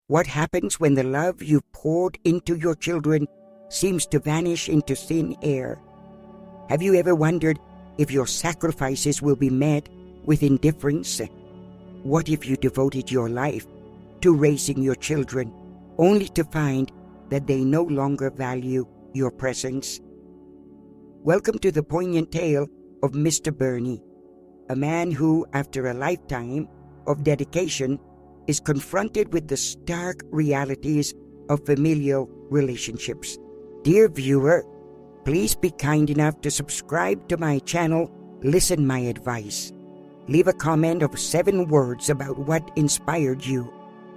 What happens when the love you've poured into your children seems to vanish into thin air? Have you ever wondered if your sacrifices will be met with indifference? What if you devoted your life to raising your children, only to find that they no longer value your presence? Welcome to the poignant tale of Mr. Bernie, a man who, after a lifetime of dedication, is confronted with the stark realities of familial relationships. Dear viewer, please be kind enough to subscribe to my channel, Listen My Advice. Leave a comment of 7 words about what inspired you,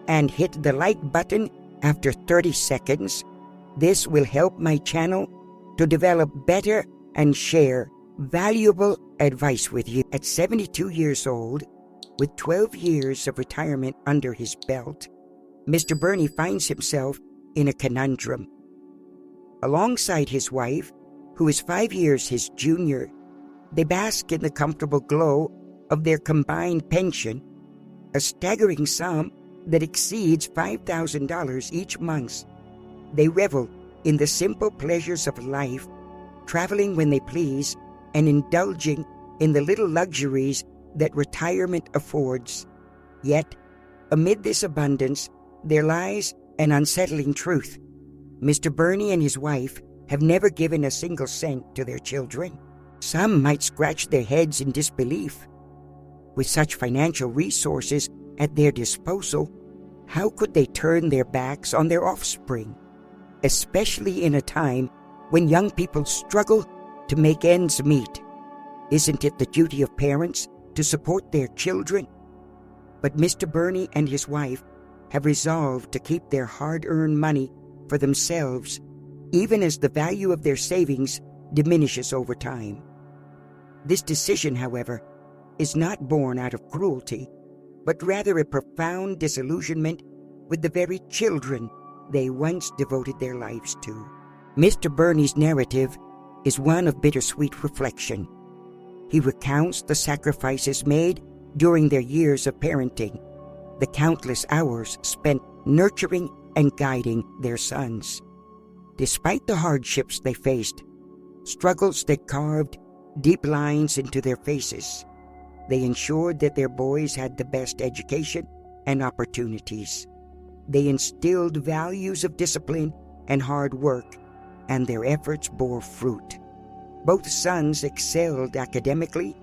and hit the like button after 30 seconds. This will help my channel to develop better and share valuable advice with you. At 72 years old, with 12 years of retirement under his belt, Mr. Bernie finds himself in a conundrum. Alongside his wife, who is 5 years his junior, they bask in the comfortable glow of their combined pension, a staggering sum that exceeds $5,000 each month. They revel in the simple pleasures of life, traveling when they please and indulging in the little luxuries that retirement affords. Yet, amid this abundance, there lies an unsettling truth. Mr. Bernie and his wife have never given a single cent to their children. Some might scratch their heads in disbelief. With such financial resources at their disposal, how could they turn their backs on their offspring, especially in a time when young people struggle to make ends meet? Isn't it the duty of parents to support their children? But Mr. Bernie and his wife have resolved to keep their hard-earned money for themselves, even as the value of their savings diminishes over time. This decision, however, is not born out of cruelty, but rather a profound disillusionment with the very children they once devoted their lives to. Mr. Bernie's narrative is one of bittersweet reflection. He recounts the sacrifices made during their years of parenting, the countless hours spent nurturing and guiding their sons. Despite the hardships they faced, struggles that carved deep lines into their faces, they ensured that their boys had the best education and opportunities. They instilled values of discipline and hard work, and their efforts bore fruit. Both sons excelled academically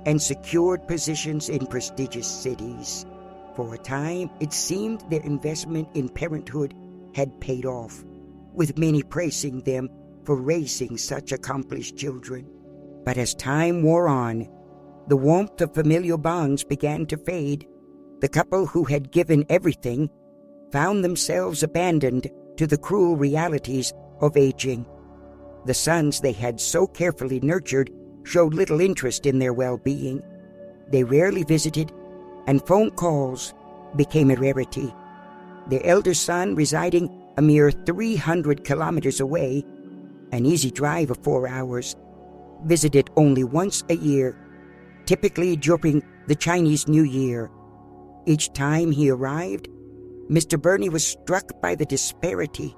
and secured positions in prestigious cities. For a time, it seemed their investment in parenthood had paid off, with many praising them for raising such accomplished children. But as time wore on, the warmth of familial bonds began to fade. The couple who had given everything found themselves abandoned to the cruel realities of aging. The sons they had so carefully nurtured showed little interest in their well-being. They rarely visited, and phone calls became a rarity. Their elder son, residing a mere 300 kilometers away, an easy drive of 4 hours, visited only once a year, typically during the Chinese New Year. Each time he arrived, Mr. Bernie was struck by the disparity.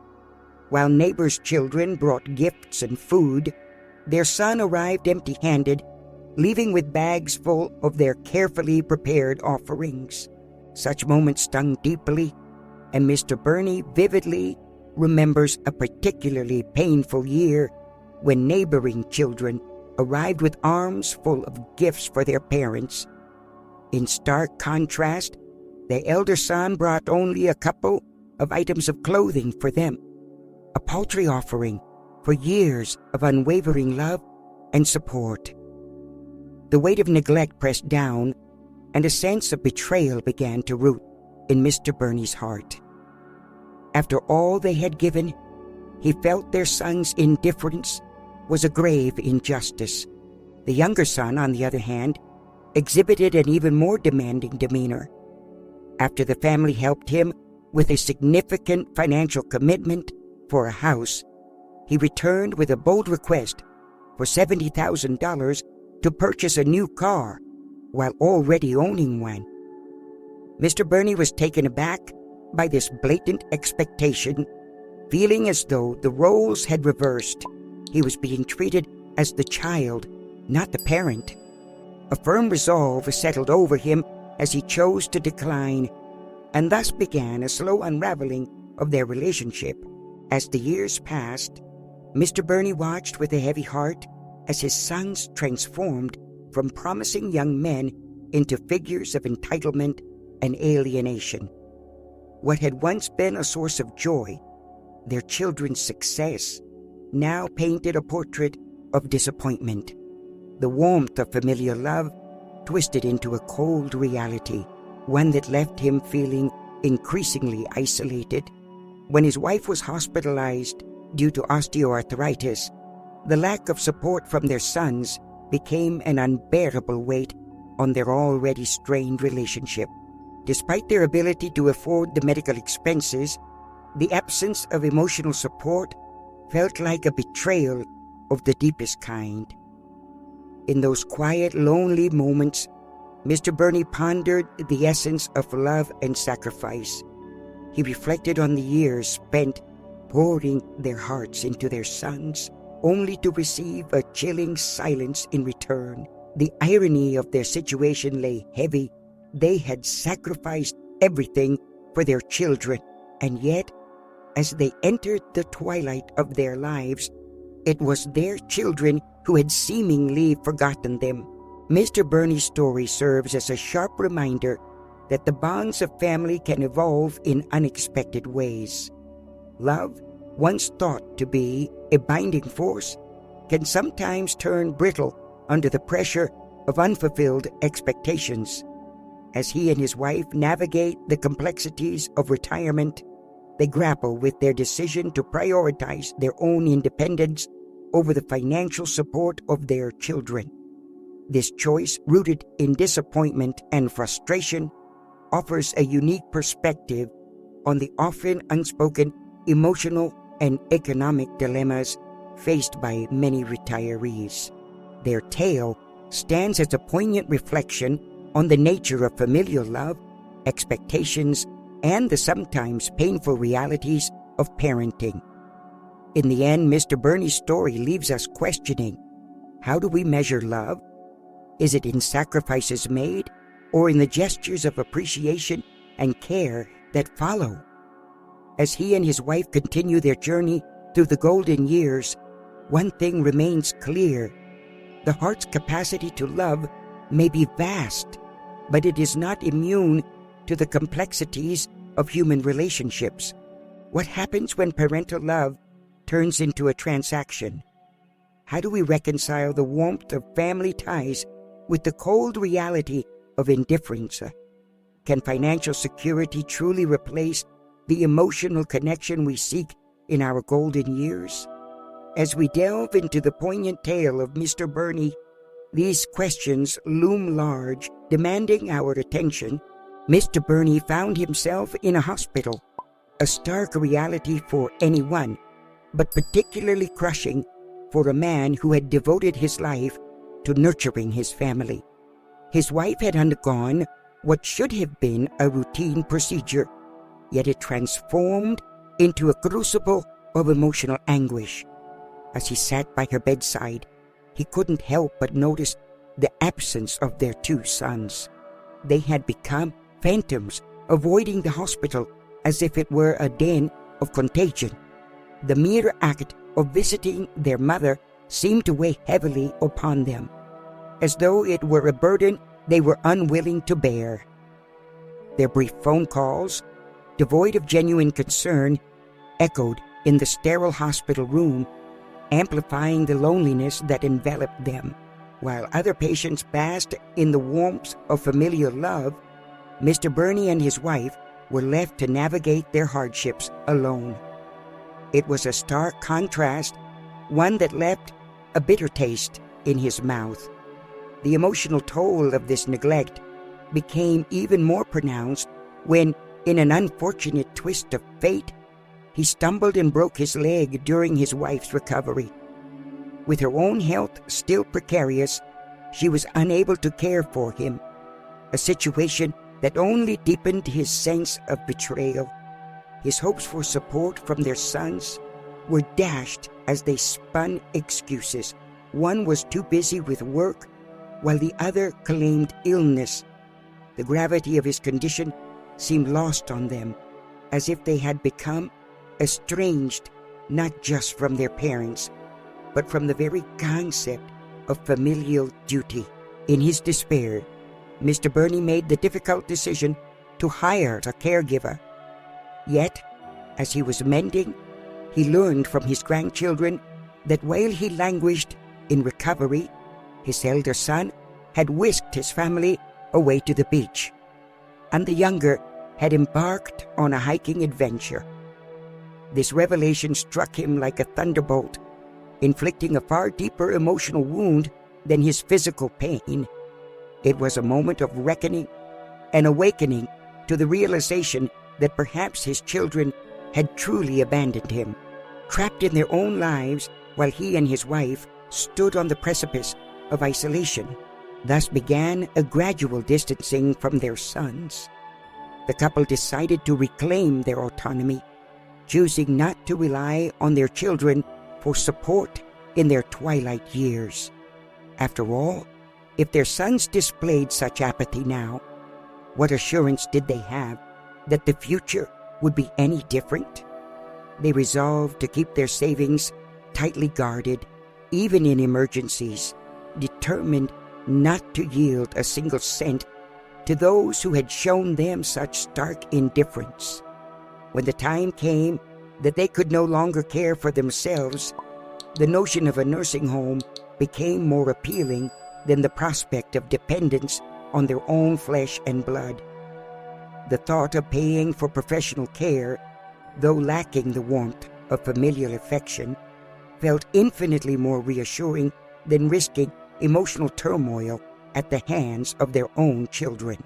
While neighbors' children brought gifts and food, their son arrived empty-handed, leaving with bags full of their carefully prepared offerings. Such moments stung deeply, and Mr. Bernie vividly remembers a particularly painful year when neighboring children arrived with arms full of gifts for their parents. In stark contrast, their elder son brought only a couple of items of clothing for them, a paltry offering for years of unwavering love and support. The weight of neglect pressed down, and a sense of betrayal began to root in Mr. Bernie's heart. After all they had given, he felt their son's indifference was a grave injustice. The younger son, on the other hand, exhibited an even more demanding demeanor. After the family helped him with a significant financial commitment for a house, he returned with a bold request for $70,000 to purchase a new car while already owning one. Mr. Bernie was taken aback by this blatant expectation, feeling as though the roles had reversed. He was being treated as the child, not the parent. A firm resolve settled over him as he chose to decline, and thus began a slow unraveling of their relationship. As the years passed, Mr. Burney watched with a heavy heart as his sons transformed from promising young men into figures of entitlement and alienation. What had once been a source of joy, their children's success, now painted a portrait of disappointment. The warmth of familiar love twisted into a cold reality, one that left him feeling increasingly isolated. When his wife was hospitalized due to osteoarthritis, the lack of support from their sons became an unbearable weight on their already strained relationship. Despite their ability to afford the medical expenses, the absence of emotional support felt like a betrayal of the deepest kind. In those quiet, lonely moments, Mr. Burney pondered the essence of love and sacrifice. He reflected on the years spent pouring their hearts into their sons, only to receive a chilling silence in return. The irony of their situation lay heavy. They had sacrificed everything for their children, and yet, as they entered the twilight of their lives, it was their children who had seemingly forgotten them. Mr. Burney's story serves as a sharp reminder that the bonds of family can evolve in unexpected ways. Love, once thought to be a binding force, can sometimes turn brittle under the pressure of unfulfilled expectations. As he and his wife navigate the complexities of retirement, they grapple with their decision to prioritize their own independence over the financial support of their children. This choice, rooted in disappointment and frustration, offers a unique perspective on the often unspoken emotional and economic dilemmas faced by many retirees. Their tale stands as a poignant reflection on the nature of familial love, expectations, and the sometimes painful realities of parenting. In the end, Mr. Burney's story leaves us questioning, how do we measure love? Is it in sacrifices made, or in the gestures of appreciation and care that follow? As he and his wife continue their journey through the golden years, one thing remains clear. The heart's capacity to love may be vast, but it is not immune to the complexities of human relationships. What happens when parental love turns into a transaction? How do we reconcile the warmth of family ties with the cold reality of indifference? Can financial security truly replace the emotional connection we seek in our golden years? As we delve into the poignant tale of Mr. Burney, these questions loom large, demanding our attention. Mr. Burney found himself in a hospital, a stark reality for anyone, but particularly crushing for a man who had devoted his life to nurturing his family. His wife had undergone what should have been a routine procedure, yet it transformed into a crucible of emotional anguish. As he sat by her bedside, he couldn't help but notice the absence of their two sons. They had become phantoms, avoiding the hospital as if it were a den of contagion. The mere act of visiting their mother seemed to weigh heavily upon them, as though it were a burden they were unwilling to bear. Their brief phone calls, devoid of genuine concern, echoed in the sterile hospital room, amplifying the loneliness that enveloped them. While other patients basked in the warmth of familial love, Mr. Burney and his wife were left to navigate their hardships alone. It was a stark contrast, one that left a bitter taste in his mouth. The emotional toll of this neglect became even more pronounced when, in an unfortunate twist of fate, he stumbled and broke his leg during his wife's recovery. With her own health still precarious, she was unable to care for him, a situation that only deepened his sense of betrayal. his hopes for support from their sons were dashed as they spun excuses. One was too busy with work, while the other claimed illness. The gravity of his condition seemed lost on them, as if they had become estranged not just from their parents, but from the very concept of familial duty. In his despair, Mr. Burney made the difficult decision to hire a caregiver. Yet, as he was mending, he learned from his grandchildren that while he languished in recovery, his elder son had whisked his family away to the beach, and the younger had embarked on a hiking adventure. This revelation struck him like a thunderbolt, inflicting a far deeper emotional wound than his physical pain. It was a moment of reckoning and awakening to the realization that perhaps his children had truly abandoned him, trapped in their own lives while he and his wife stood on the precipice of isolation. Thus began a gradual distancing from their sons. The couple decided to reclaim their autonomy, choosing not to rely on their children for support in their twilight years. After all, if their sons displayed such apathy now, what assurance did they have that the future would be any different? They resolved to keep their savings tightly guarded, even in emergencies, determined not to yield a single cent to those who had shown them such stark indifference. When the time came that they could no longer care for themselves, the notion of a nursing home became more appealing than the prospect of dependence on their own flesh and blood. The thought of paying for professional care, though lacking the warmth of familial affection, felt infinitely more reassuring than risking emotional turmoil at the hands of their own children.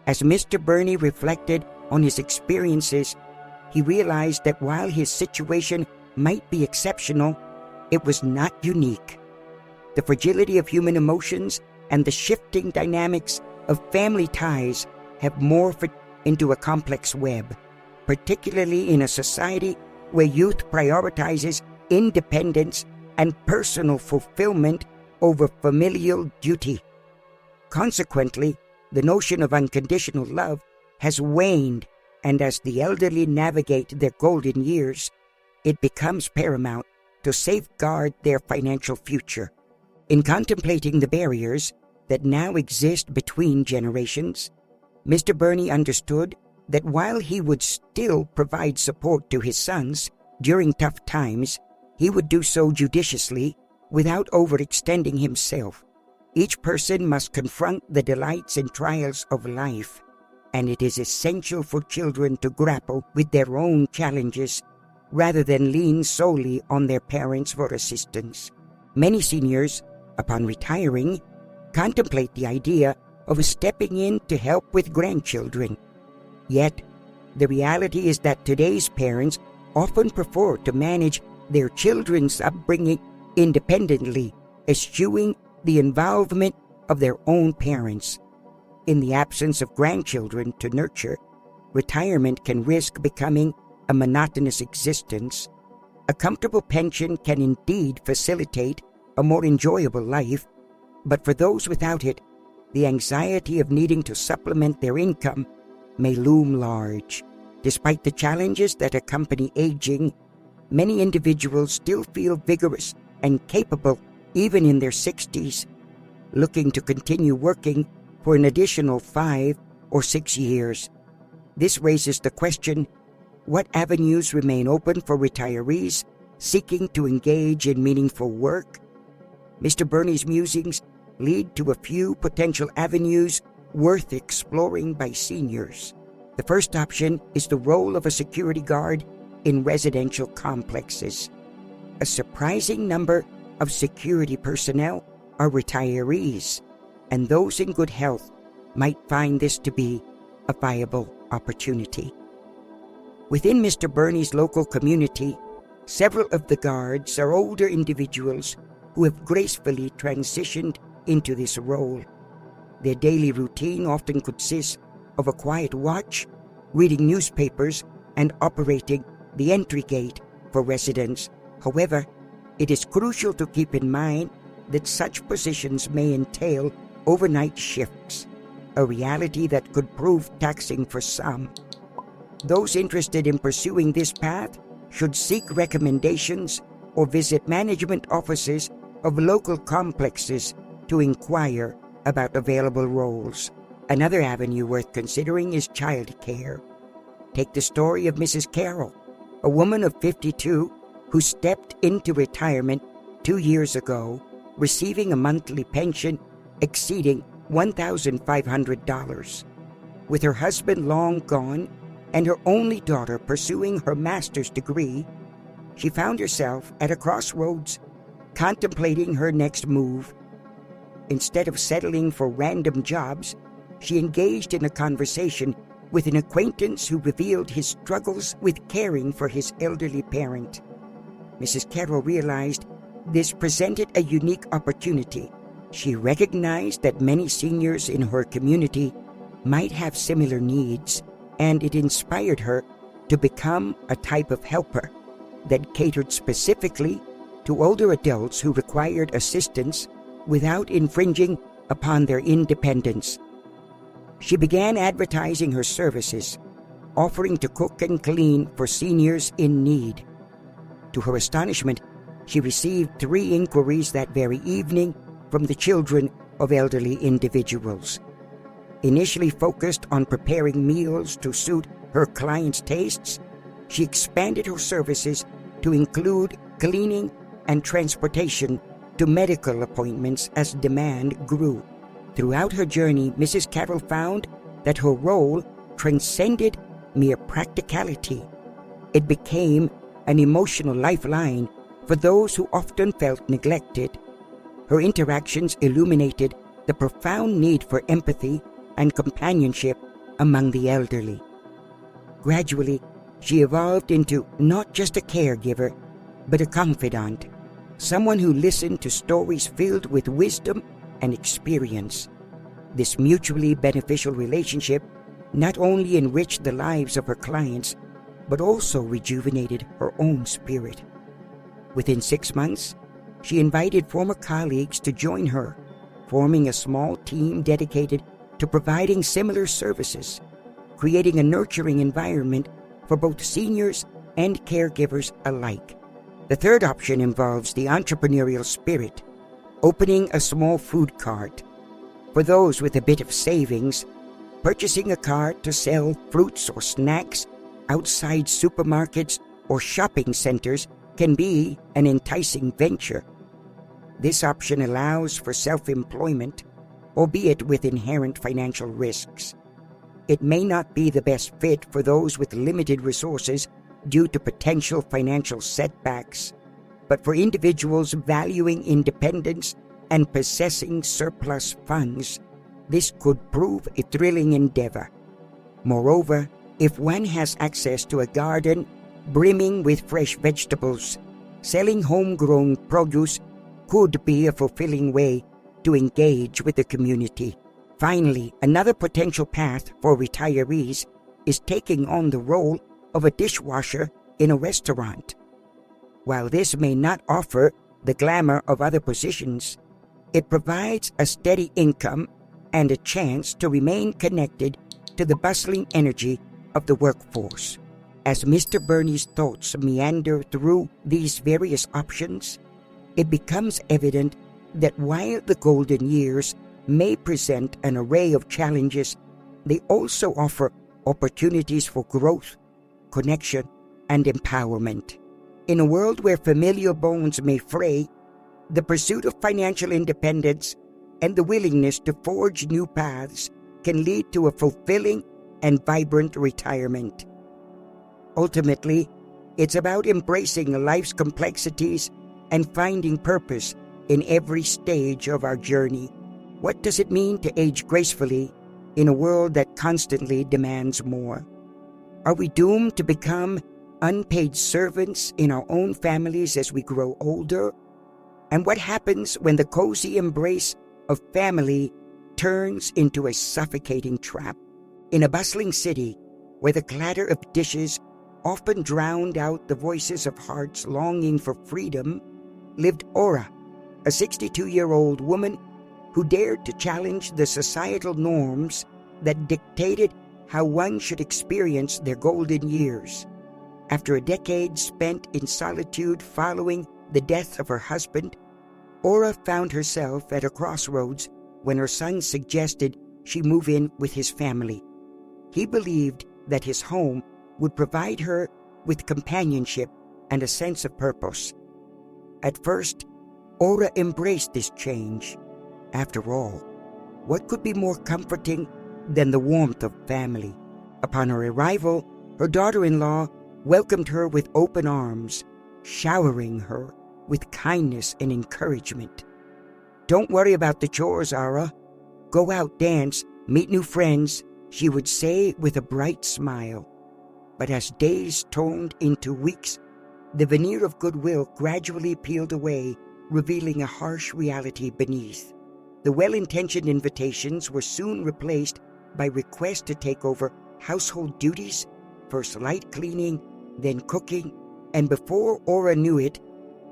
As Mr. Burney reflected on his experiences, he realized that while his situation might be exceptional, it was not unique. The fragility of human emotions and the shifting dynamics of family ties have morphed into a complex web, particularly in a society where youth prioritizes independence and personal fulfillment over familial duty. Consequently, the notion of unconditional love has waned, and as the elderly navigate their golden years, it becomes paramount to safeguard their financial future. In contemplating the barriers that now exist between generations, Mr. Burney understood that while he would still provide support to his sons during tough times, he would do so judiciously without overextending himself. Each person must confront the delights and trials of life, and it is essential for children to grapple with their own challenges rather than lean solely on their parents for assistance. Many seniors, upon retiring, contemplate the idea of stepping in to help with grandchildren. Yet, the reality is that today's parents often prefer to manage their children's upbringing independently, eschewing the involvement of their own parents. In the absence of grandchildren to nurture, retirement can risk becoming a monotonous existence. A comfortable pension can indeed facilitate a more enjoyable life, but for those without it, the anxiety of needing to supplement their income may loom large. Despite the challenges that accompany aging, many individuals still feel vigorous and capable even in their 60s, looking to continue working for an additional 5 or 6 years. This raises the question, what avenues remain open for retirees seeking to engage in meaningful work? Mr. Burney's musings lead to a few potential avenues worth exploring by seniors. The first option is the role of a security guard in residential complexes. A surprising number of security personnel are retirees, and those in good health might find this to be a viable opportunity. Within Mr. Burney's local community, several of the guards are older individuals who have gracefully transitioned into this role. Their daily routine often consists of a quiet watch, reading newspapers, and operating the entry gate for residents. However, it is crucial to keep in mind that such positions may entail overnight shifts, a reality that could prove taxing for some. Those interested in pursuing this path should seek recommendations or visit management offices of local complexes to inquire about available roles. Another avenue worth considering is child care. Take the story of Mrs. Carroll, a woman of 52 who stepped into retirement 2 years ago, receiving a monthly pension exceeding $1,500. With her husband long gone and her only daughter pursuing her master's degree, she found herself at a crossroads, contemplating her next move. Instead of settling for random jobs, she engaged in a conversation with an acquaintance who revealed his struggles with caring for his elderly parent. Mrs. Carroll realized this presented a unique opportunity. She recognized that many seniors in her community might have similar needs, and it inspired her to become a type of helper that catered specifically to older adults who required assistance without infringing upon their independence. She began advertising her services, offering to cook and clean for seniors in need. To her astonishment, she received 3 inquiries that very evening from the children of elderly individuals. Initially focused on preparing meals to suit her clients' tastes, she expanded her services to include cleaning and transportation to medical appointments as demand grew. Throughout her journey, Mrs. Carroll found that her role transcended mere practicality. It became an emotional lifeline for those who often felt neglected. Her interactions illuminated the profound need for empathy and companionship among the elderly. Gradually, she evolved into not just a caregiver, but a confidant, someone who listened to stories filled with wisdom and experience. This mutually beneficial relationship not only enriched the lives of her clients, but also rejuvenated her own spirit. Within 6 months, she invited former colleagues to join her, forming a small team dedicated to providing similar services, creating a nurturing environment for both seniors and caregivers alike. The third option involves the entrepreneurial spirit, opening a small food cart. For those with a bit of savings, purchasing a cart to sell fruits or snacks outside supermarkets or shopping centers can be an enticing venture. This option allows for self-employment, albeit with inherent financial risks. It may not be the best fit for those with limited resources due to potential financial setbacks, but for individuals valuing independence and possessing surplus funds, this could prove a thrilling endeavor. Moreover, if one has access to a garden brimming with fresh vegetables, selling homegrown produce could be a fulfilling way to engage with the community. Finally, another potential path for retirees is taking on the role of a dishwasher in a restaurant. While this may not offer the glamour of other positions, it provides a steady income and a chance to remain connected to the bustling energy of the workforce. As Mr. Burney's thoughts meander through these various options, it becomes evident that while the golden years may present an array of challenges, they also offer opportunities for growth, connection, and empowerment. In a world where familiar bones may fray, the pursuit of financial independence and the willingness to forge new paths can lead to a fulfilling and vibrant retirement. Ultimately, it's about embracing life's complexities and finding purpose in every stage of our journey. What does it mean to age gracefully in a world that constantly demands more? Are we doomed to become unpaid servants in our own families as we grow older? And what happens when the cozy embrace of family turns into a suffocating trap? In a bustling city where the clatter of dishes often drowned out the voices of hearts longing for freedom, lived Ora, a 62-year-old woman who dared to challenge the societal norms that dictated how one should experience their golden years. After a decade spent in solitude following the death of her husband, Ora found herself at a crossroads when her son suggested she move in with his family. He believed that his home would provide her with companionship and a sense of purpose. At first, Ora embraced this change. After all, what could be more comforting than the warmth of family? Upon her arrival, her daughter-in-law welcomed her with open arms, showering her with kindness and encouragement. "Don't worry about the chores, Ara. Go out, dance, meet new friends," she would say with a bright smile. But as days turned into weeks, the veneer of goodwill gradually peeled away, revealing a harsh reality beneath. The well-intentioned invitations were soon replaced by requests to take over household duties, first light cleaning, then cooking, and before Ora knew it,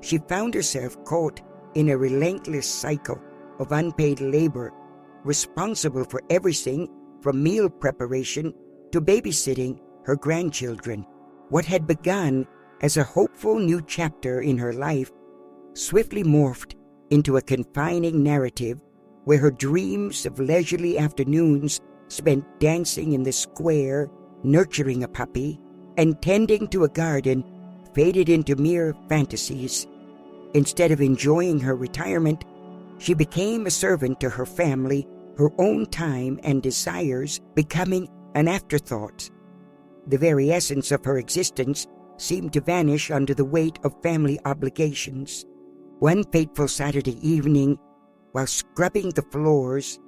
she found herself caught in a relentless cycle of unpaid labor, responsible for everything from meal preparation to babysitting her grandchildren. What had begun as a hopeful new chapter in her life swiftly morphed into a confining narrative where her dreams of leisurely afternoons spent dancing in the square, nurturing a puppy, and tending to a garden faded into mere fantasies. Instead of enjoying her retirement, she became a servant to her family, her own time and desires becoming an afterthought. The very essence of her existence seemed to vanish under the weight of family obligations. One fateful Saturday evening, while scrubbing the floors,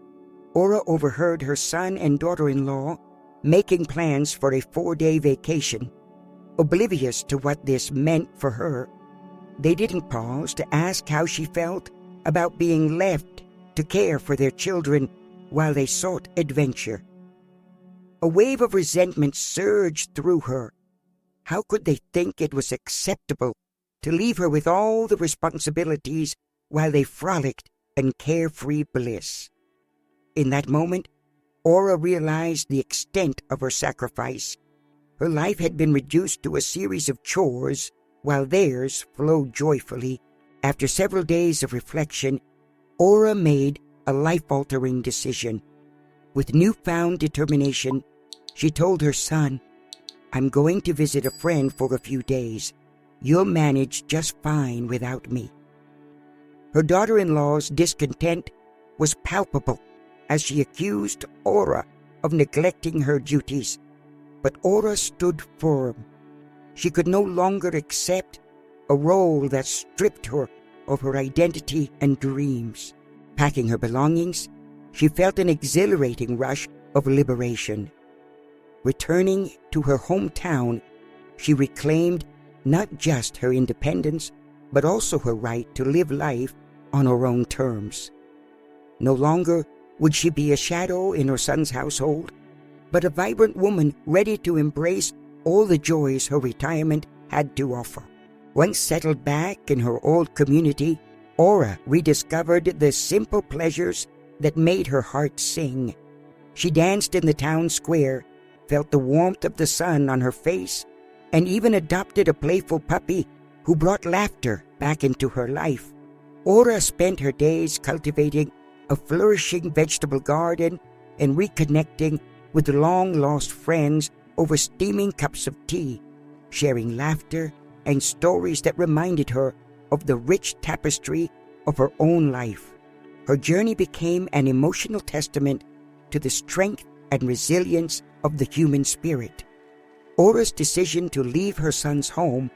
Ora overheard her son and daughter-in-law making plans for a 4-day vacation. Oblivious to what this meant for her, they didn't pause to ask how she felt about being left to care for their children while they sought adventure. A wave of resentment surged through her. How could they think it was acceptable to leave her with all the responsibilities while they frolicked in carefree bliss? In that moment, Ora realized the extent of her sacrifice. Her life had been reduced to a series of chores, while theirs flowed joyfully. After several days of reflection, Ora made a life-altering decision. With newfound determination, she told her son, "I'm going to visit a friend for a few days. You'll manage just fine without me." Her daughter-in-law's discontent was palpable as she accused Ora of neglecting her duties. But Ora stood firm. She could no longer accept a role that stripped her of her identity and dreams. Packing her belongings, she felt an exhilarating rush of liberation. Returning to her hometown, she reclaimed not just her independence, but also her right to live life on her own terms. No longer would she be a shadow in her son's household, but a vibrant woman ready to embrace all the joys her retirement had to offer. Once settled back in her old community, Ora rediscovered the simple pleasures that made her heart sing. She danced in the town square, felt the warmth of the sun on her face, and even adopted a playful puppy who brought laughter back into her life. Ora spent her days cultivating a flourishing vegetable garden and reconnecting with long-lost friends over steaming cups of tea, sharing laughter and stories that reminded her of the rich tapestry of her own life. Her journey became an emotional testament to the strength and resilience of the human spirit. Ora's decision to leave her son's home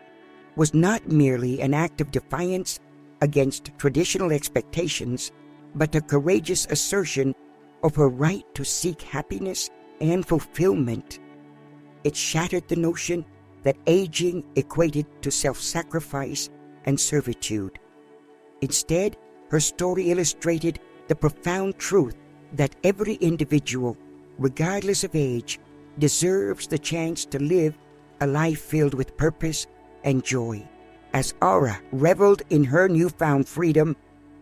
was not merely an act of defiance against traditional expectations, but a courageous assertion of her right to seek happiness and fulfillment. It shattered the notion that aging equated to self-sacrifice and servitude. Instead, her story illustrated the profound truth that every individual, regardless of age, deserves the chance to live a life filled with purpose and joy. As Aura reveled in her newfound freedom,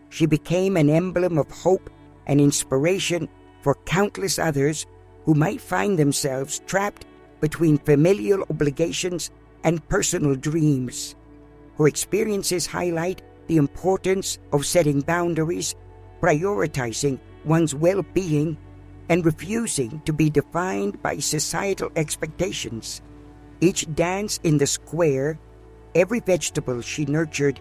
she became an emblem of hope and inspiration for countless others who might find themselves trapped between familial obligations and personal dreams. Her experiences highlight the importance of setting boundaries, prioritizing one's well-being, and refusing to be defined by societal expectations. Each dance in the square, every vegetable she nurtured,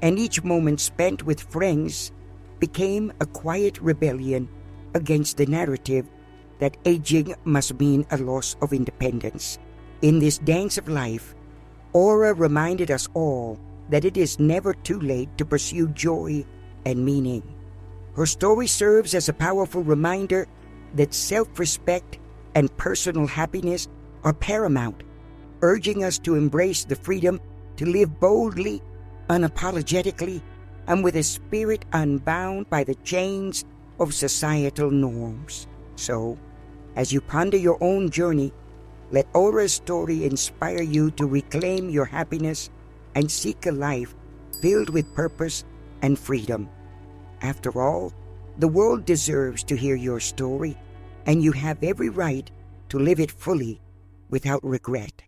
and each moment spent with friends became a quiet rebellion against the narrative that aging must mean a loss of independence. In this dance of life, Aura reminded us all that it is never too late to pursue joy and meaning. Her story serves as a powerful reminder that self-respect and personal happiness are paramount, urging us to embrace the freedom to live boldly, unapologetically, and with a spirit unbound by the chains of societal norms. So, as you ponder your own journey, let Aura's story inspire you to reclaim your happiness and seek a life filled with purpose and freedom. After all, the world deserves to hear your story, and you have every right to live it fully without regret.